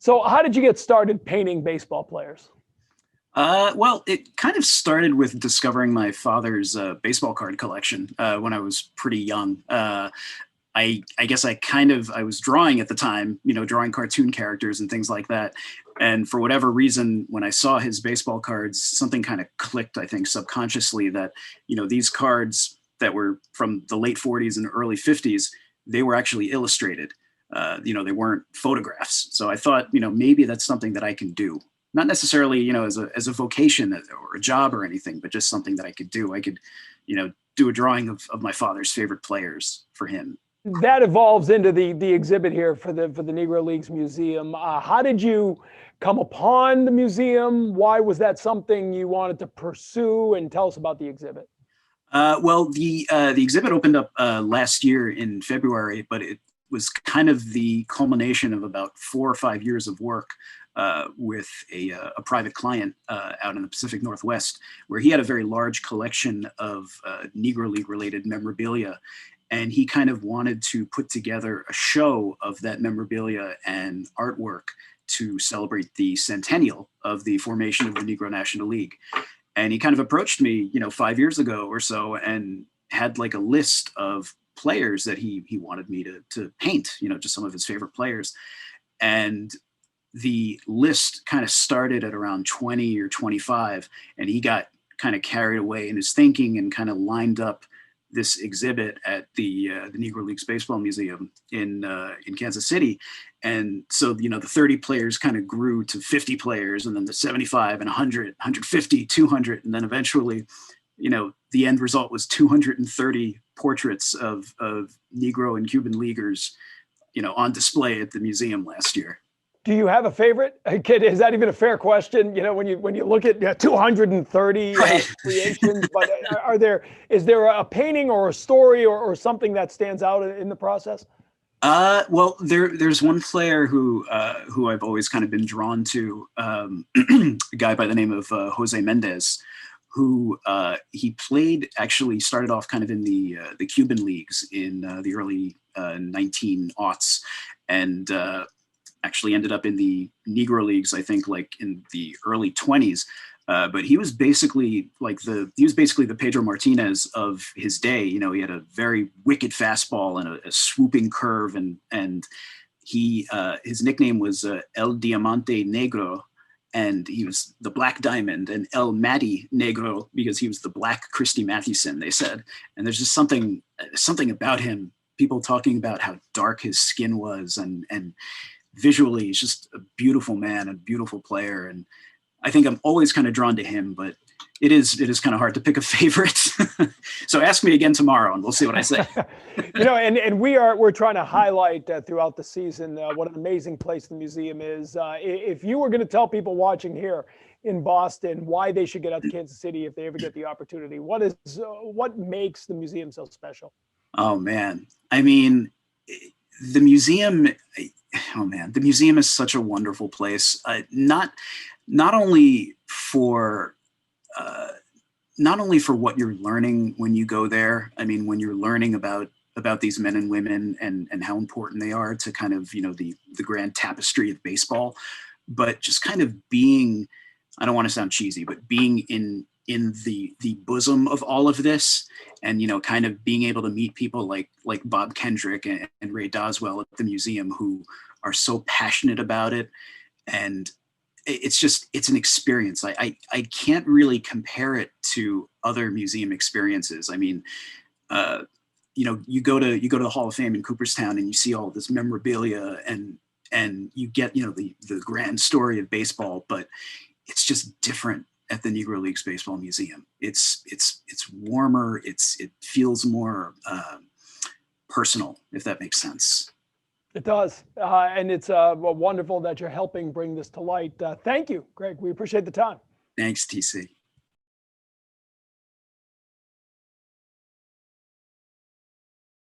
So how did you get started painting baseball players? Well, it kind of started with discovering my father's baseball card collection when I was pretty young. I guess I was drawing at the time, drawing cartoon characters and things like that. And for whatever reason, when I saw his baseball cards, something kind of clicked, I think, subconsciously that, these cards that were from the late 40s and early 50s, they were actually illustrated. They weren't photographs. So I thought, maybe that's something that I can do. Not necessarily, as a vocation or a job or anything, but just something that I could do. I could, do a drawing of my father's favorite players for him. That evolves into the exhibit here for the Negro Leagues Museum. How did you come upon the museum? Why was that something you wanted to pursue? And tell us about the exhibit. Well, the exhibit opened up last year in February, but it was kind of the culmination of about 4 or 5 years of work with a private client out in the Pacific Northwest, where he had a very large collection of Negro League related memorabilia. And he kind of wanted to put together a show of that memorabilia and artwork to celebrate the centennial of the formation of the Negro National League. And he kind of approached me, 5 years ago or so, and had like a list of players that he wanted me to paint, just some of his favorite players. And the list kind of started at around 20 or 25, and he got kind of carried away in his thinking and kind of lined up this exhibit at the Negro Leagues Baseball Museum in Kansas City. And so, the 30 players kind of grew to 50 players, and then the 75 and 100, 150, 200. And then eventually, the end result was 230 portraits of Negro and Cuban leaguers, on display at the museum last year. Do you have a favorite? Kid, is that even a fair question? When you look at 230 creations, but is there a painting or a story or something that stands out in the process? Well, there's one player who I've always kind of been drawn to, a guy by the name of Jose Mendez, who he started off kind of in the Cuban leagues in the early 1900s, and actually ended up in the Negro Leagues, I think, like in the early 20s. But he was basically the Pedro Martinez of his day. He had a very wicked fastball and a swooping curve, and his nickname was El Diamante Negro, and he was the Black Diamond, and El Matty Negro because he was the Black Christy Mathewson, they said. And there's just something about him. People talking about how dark his skin was, and visually, he's just a beautiful man, a beautiful player. And I think I'm always kind of drawn to him, but it is kind of hard to pick a favorite. So ask me again tomorrow and we'll see what I say. And we're trying to highlight throughout the season what an amazing place the museum is. If you were going to tell people watching here in Boston why they should get out to Kansas City if they ever get the opportunity, what makes the museum so special? Oh man. I mean, the museum is such a wonderful place. Not only for what you're learning when you go there. I mean, when you're learning about these men and women and how important they are to kind of, the grand tapestry of baseball, but just kind of being, I don't want to sound cheesy, but being in the bosom of all of this, and kind of being able to meet people like Bob Kendrick and Ray Doswell at the museum, who are so passionate about it. And it's an experience. I can't really compare it to other museum experiences. I mean, you go to the Hall of Fame in Cooperstown and you see all this memorabilia and you get the grand story of baseball, but it's just different at the Negro Leagues Baseball Museum. It's warmer. It feels more personal, if that makes sense. It does. And it's wonderful that you're helping bring this to light. Thank you, Graig. We appreciate the time. Thanks, TC.